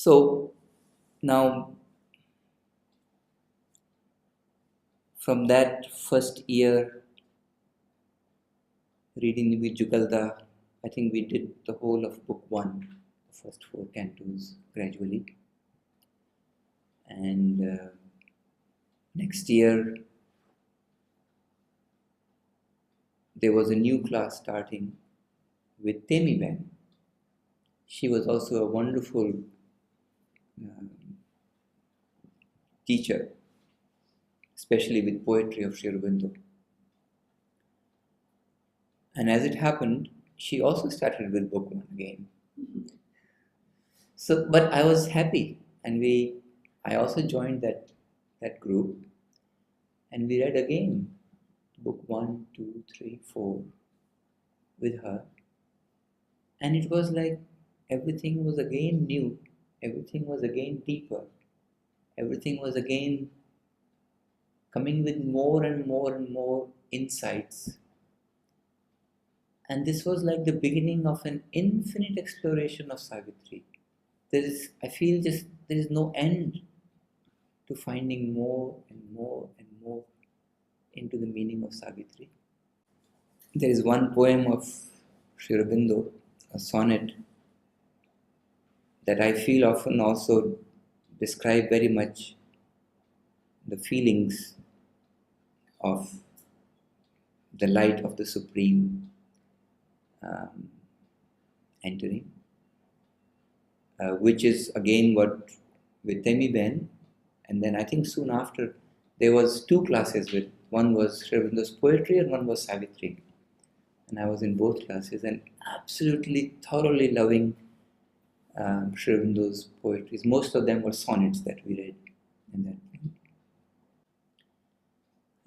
So now, from that first year reading with Jugalda, I think we did the whole of book one, the first four cantos gradually. And next year, there was a new class starting with Temi Ben. She was also a wonderful teacher, especially with poetry of Sri Aurobindo. And as it happened, she also started with book one again. So, but I was happy, and I also joined that group, and we read again book 1, 2, 3, 4 with her, and it was like everything was again new, everything was again deeper, everything was again coming with more and more and more insights. And this was like the beginning of an infinite exploration of Savitri. I feel just there is no end to finding more and more and more into the meaning of Savitri. There is one poem of Sri Aurobindo, a sonnet, that I feel often also describe very much the feelings of the light of the Supreme entering, which is again what with Temi Ben, and then I think soon after there was two classes with, one was Sri Aurobindo's poetry and one was Savitri, and I was in both classes and absolutely thoroughly loving Sri Aurobindo's poetries. Most of them were sonnets that we read in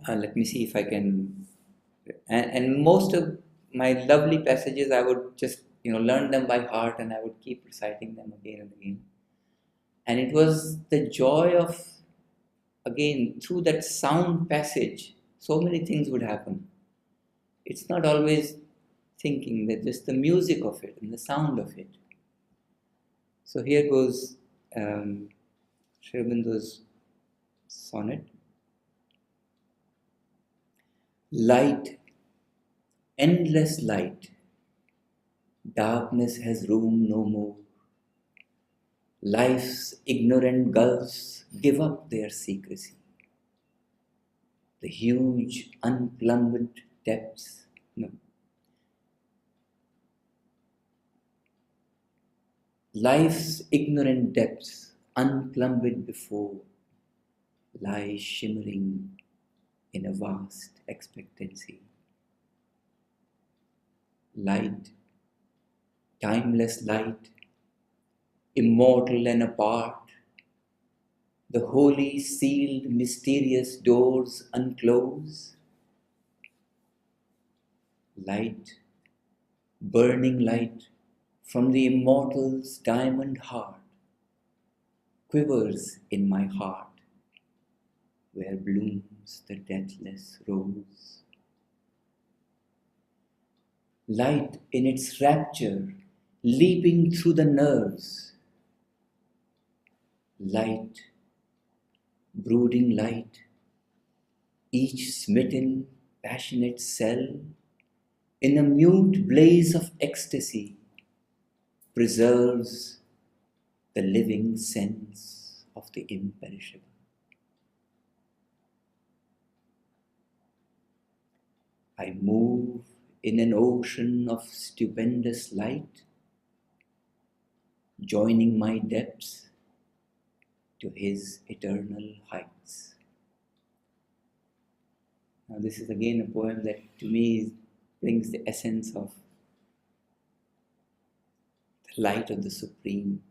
that. Let me see if I can. And most of my lovely passages, I would just learn them by heart, and I would keep reciting them again and again. And it was the joy of, again, through that sound passage, so many things would happen. It's not always thinking, that just the music of it and the sound of it. So here goes Sri Aurobindo's sonnet. Light, endless light, darkness has room no more. Life's ignorant gulfs give up their secrecy. The huge, unplumbed depths, life's ignorant depths, unplumbed before, lie shimmering in a vast expectancy. Light, timeless light, immortal and apart, the holy sealed mysterious doors unclose. Light, burning light from the immortal's diamond heart, quivers in my heart where blooms the deathless rose. Light in its rapture, leaping through the nerves. Light, brooding light, each smitten, passionate cell, in a mute blaze of ecstasy, preserves the living sense of the imperishable. I move in an ocean of stupendous light, joining my depths to his eternal heights. Now this is again a poem that to me brings the essence of the light of the Supreme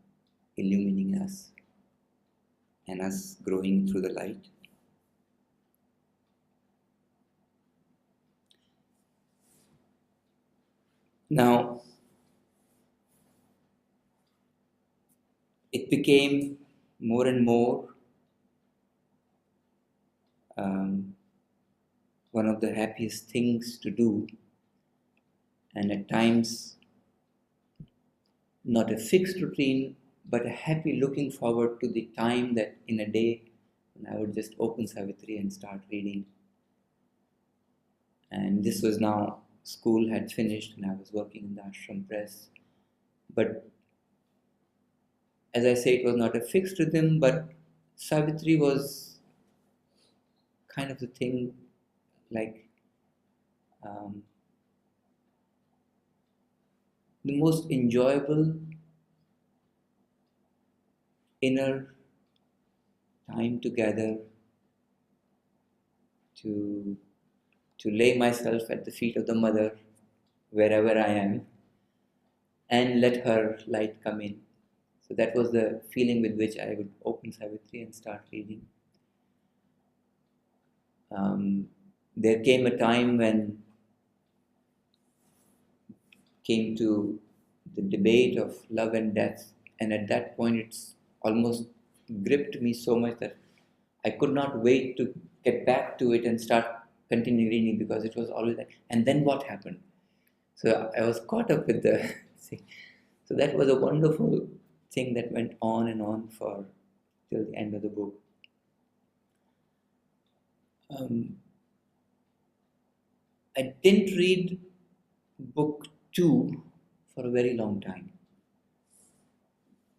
illumining us and us growing through the light. Now, it became more and more one of the happiest things to do, and at times not a fixed routine, but a happy looking forward to the time that in a day when I would just open Savitri and start reading. And this was now, school had finished and I was working in the ashram press. But as I say, it was not a fixed rhythm, but Savitri was kind of the thing, like the most enjoyable inner time together to lay myself at the feet of the mother wherever I am and let her light come in. So that was the feeling with which I would open Savitri and start reading. There came a time when came to the debate of love and death, and at that point it's almost gripped me so much that I could not wait to get back to it and start continuing reading, because it was always like, and then what happened? So I was caught up with the thing. So that was a wonderful thing that went on and on for till the end of the book. I didn't read book 2 for a very long time,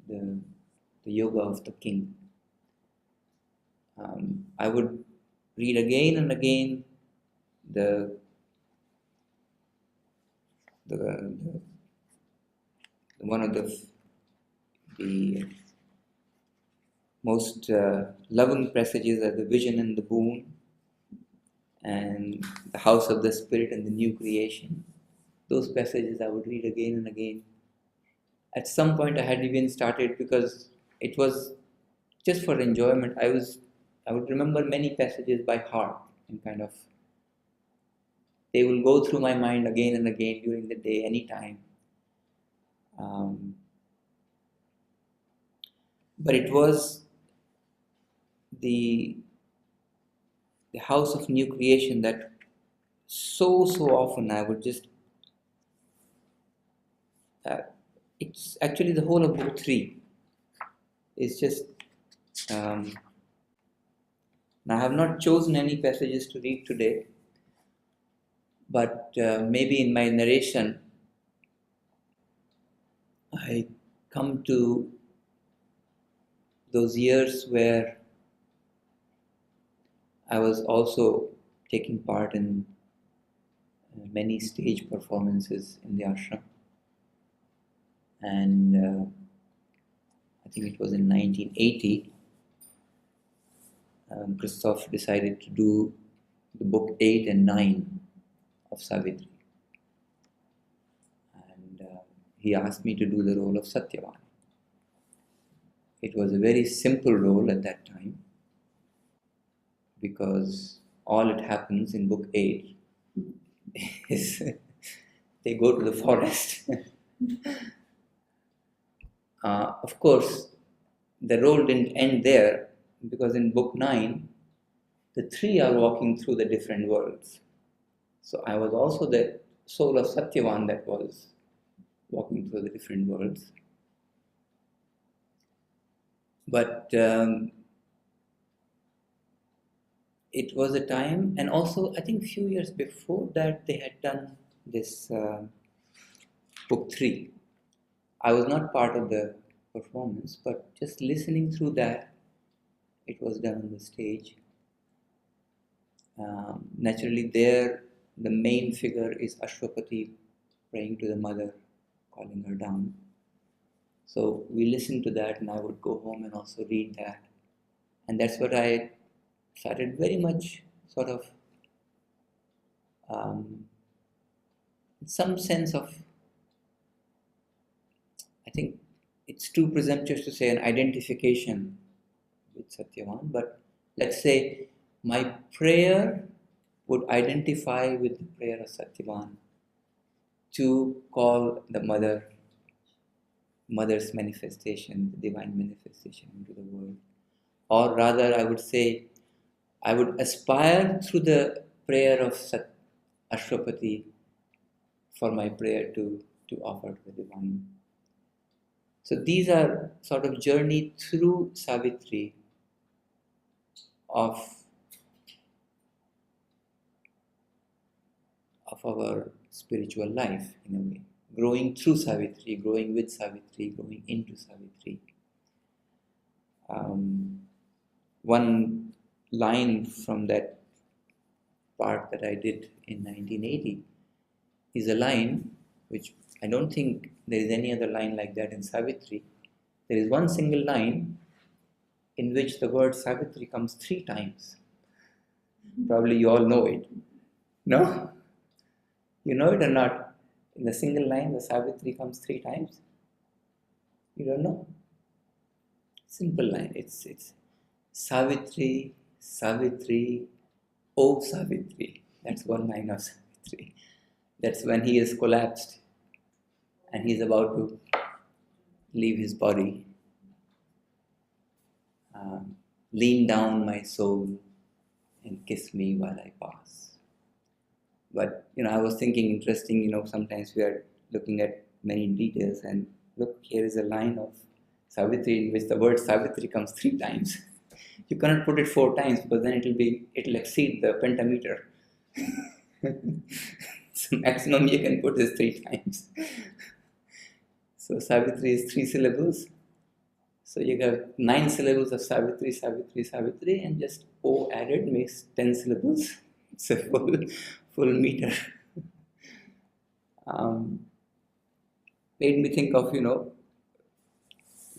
the Yoga of the King. I would read again and again the one of the most loving passages are the vision and the boon, and the house of the spirit and the new creation. Those passages I would read again and again. At some point I had even started, because it was just for enjoyment. I would remember many passages by heart, and kind of they will go through my mind again and again during the day, anytime. But it was the house of new creation that so often I would just it's actually the whole of book 3 is just I have not chosen any passages to read today, but maybe in my narration I come to those years where I was also taking part in many stage performances in the ashram, and I think it was in 1980 Christoph decided to do the book 8 and 9 of Savitri, and he asked me to do the role of Satyavan. It was a very simple role at that time, because all it happens in book 8 is they go to the forest. Of course, the role didn't end there, because in book 9, the 3 are walking through the different worlds. So I was also the soul of Satyavan that was walking through the different worlds. But it was a time, and also I think a few years before that they had done this book 3. I was not part of the performance, but just listening through that, it was done on the stage. Naturally there, the main figure is Ashwapati praying to the mother, calling her down. So we listened to that, and I would go home and also read that. And that's what I started very much sort of some sense of, I think it's too presumptuous to say an identification with Satyavan, but let's say my prayer would identify with the prayer of Satyavan to call the mother's manifestation, the divine manifestation into the world. Or rather, I would say, I would aspire through the prayer of Ashwapati for my prayer to offer to the divine. So these are sort of journey through Savitri of our spiritual life, in a way. Growing through Savitri, growing with Savitri, growing into Savitri. One line from that part that I did in 1980 is a line which I don't think there is any other line like that in Savitri. There is one single line in which the word Savitri comes 3 times. Probably you all know it. No? You know it or not? In the single line, the Savitri comes 3 times. You don't know? Simple line. It's Savitri, Savitri, oh Savitri. That's one line of Savitri. That's when he is collapsed and he is about to leave his body. Lean down, my soul, and kiss me while I pass. But, I was thinking, interesting, sometimes we are looking at many details, and look, here is a line of Savitri in which the word Savitri comes 3 times. You cannot put it 4 times because then it'll exceed the pentameter. So maximum you can put is 3 times. So Savitri is 3 syllables. So you got 9 syllables of Savitri, Savitri, Savitri, and just O added makes 10 syllables. It's a full meter. Made me think of,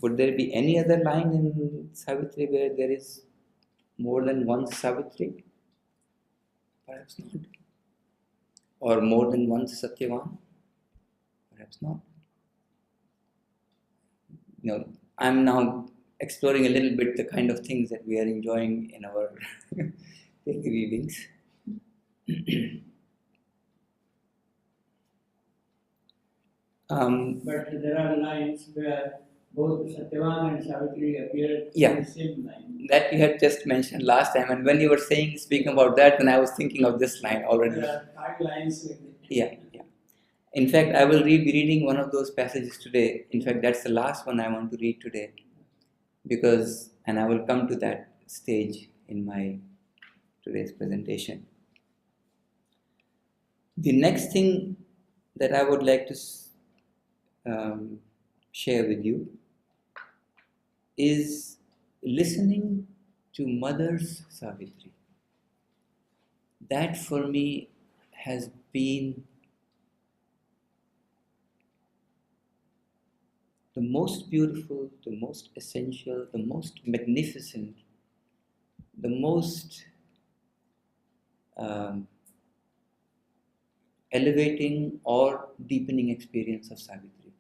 would there be any other line in Savitri where there is more than one Savitri? Perhaps not. Or more than one Satyavan? Perhaps not. I'm now exploring a little bit the kind of things that we are enjoying in our daily readings. But there are lines where both Satyavan and Savitri appear Yeah. in the same line. That you had just mentioned last time, and when you were speaking about that, then I was thinking of this line already. There are 5 lines with it. Yeah. In fact, I will be reading one of those passages today. In fact, that's the last one I want to read today, and I will come to that stage in my today's presentation. The next thing that I would like to share with you is listening to Mother's Savitri. That for me has been the most beautiful, the most essential, the most magnificent, the most elevating or deepening experience of Savitri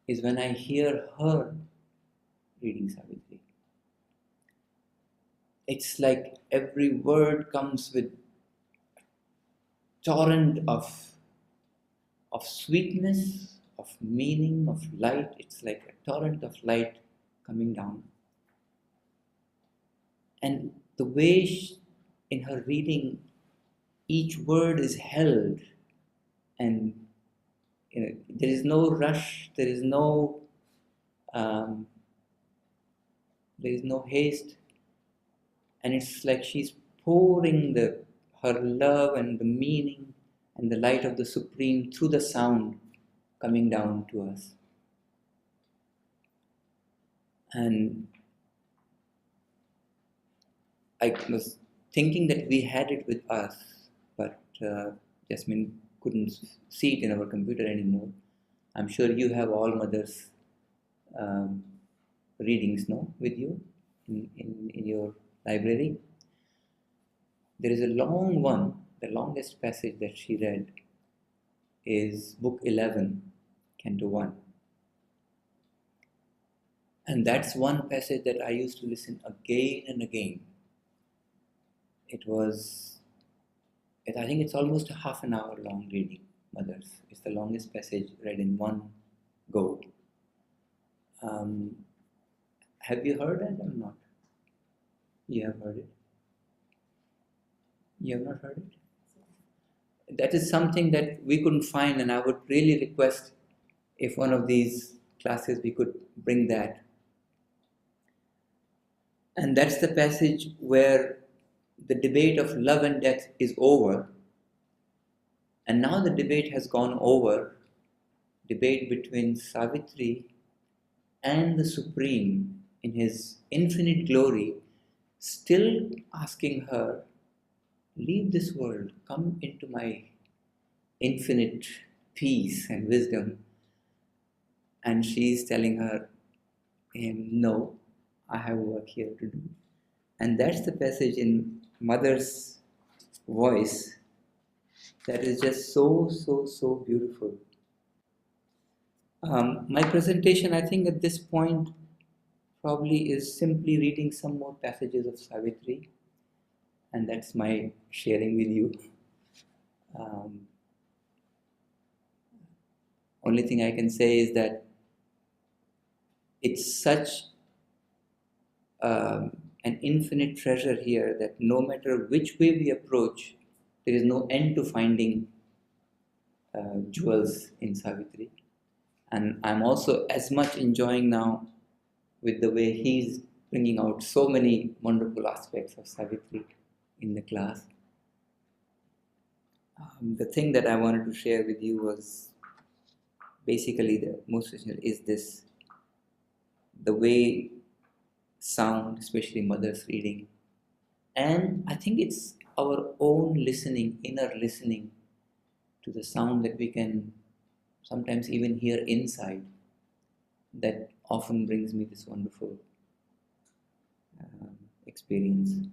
is when I hear her reading Savitri. It's like every word comes with torrent of sweetness, of meaning, of light. It's like a torrent of light coming down. And the way in her reading, each word is held, and there is no rush, there is no haste, and it's like she's pouring her love and the meaning and the light of the Supreme through the sound coming down to us. And I was thinking that we had it with us, but Jasmine couldn't see it in our computer anymore. I'm sure you have all Mother's readings, with you in your library. There is a long one. The longest passage that she read is Book 11, Canto 1. And that's one passage that I used to listen again and again. I think it's almost a half an hour long reading, Mother's. It's the longest passage read in one go. Have you heard it or not? You have heard it? You have not heard it? That is something that we couldn't find, and I would really request if one of these classes we could bring that. And that's the passage where the debate of love and death is over. And now the debate has gone over, debate between Savitri and the Supreme in his infinite glory, still asking her, leave this world, come into my infinite peace and wisdom. And she's telling her, no, I have work here to do. And that's the passage in Mother's voice that is just so beautiful. My presentation, I think at this point, probably is simply reading some more passages of Savitri, and that's my sharing with you. Only thing I can say is that it's such an infinite treasure here that no matter which way we approach, there is no end to finding jewels in Savitri. And I'm also as much enjoying now with the way he's bringing out so many wonderful aspects of Savitri in the class. The thing that I wanted to share with you was basically the most essential is this: the way sound, especially Mother's reading, and I think it's our own listening, inner listening to the sound that we can sometimes even hear inside, that often brings me this wonderful experience.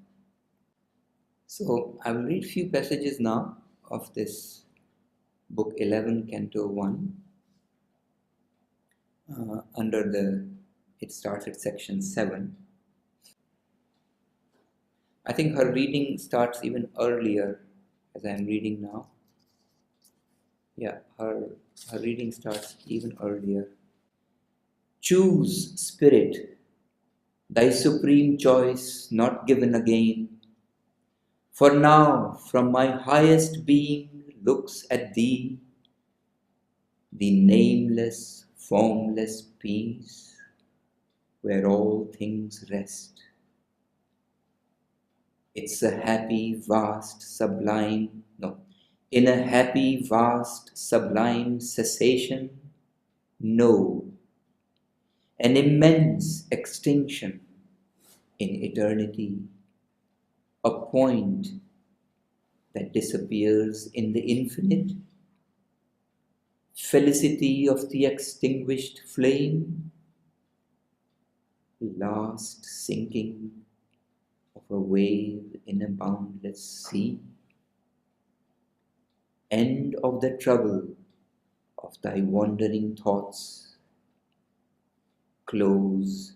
So I will read a few passages now of this book 11, Canto 1. It starts at section 7. I think her reading starts even earlier, as I am reading now. Yeah, her reading starts even earlier. Choose, Spirit, thy supreme choice not given again. For now from my highest being looks at thee, the nameless, formless peace, where all things rest. It's a happy, vast, sublime, no, in a happy, vast, sublime cessation, no, an immense extinction in eternity, a point that disappears in the infinite, felicity of the extinguished flame, last sinking of a wave in a boundless sea, end of the trouble of thy wandering thoughts, close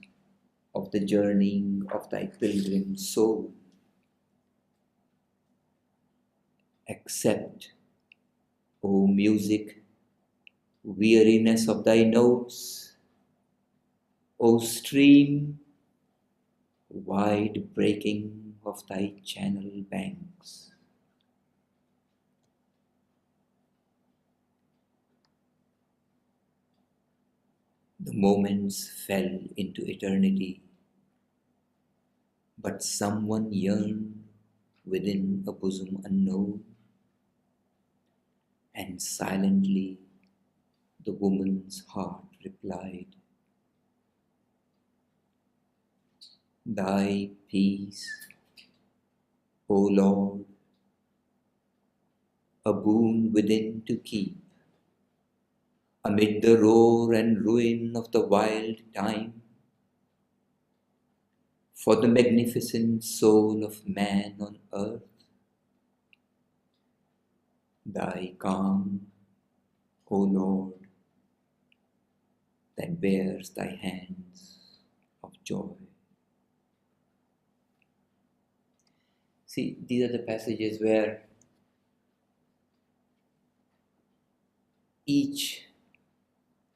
of the journeying of thy pilgrim soul. Accept, O music, weariness of thy notes, O stream, wide breaking of thy channel banks. The moments fell into eternity, but someone yearned within a bosom unknown, and silently the woman's heart replied, Thy peace, O Lord, a boon within to keep, amid the roar and ruin of the wild time, for the magnificent soul of man on earth. Thy calm, O Lord, that bears thy hands of joy. See, these are the passages where each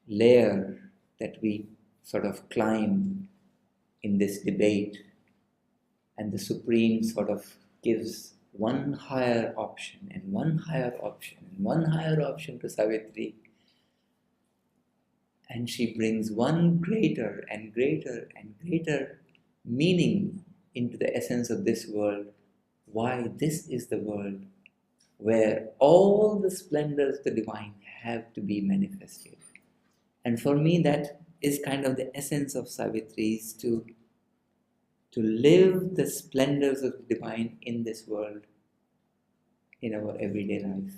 layer that we sort of climb in this debate, and the Supreme sort of gives one higher option and one higher option and one higher option to Savitri. And she brings one greater and greater and greater meaning into the essence of this world. Why this is the world where all the splendors of the divine have to be manifested. And for me, that is kind of the essence of Savitri, is to live the splendors of the divine in this world, in our everyday life.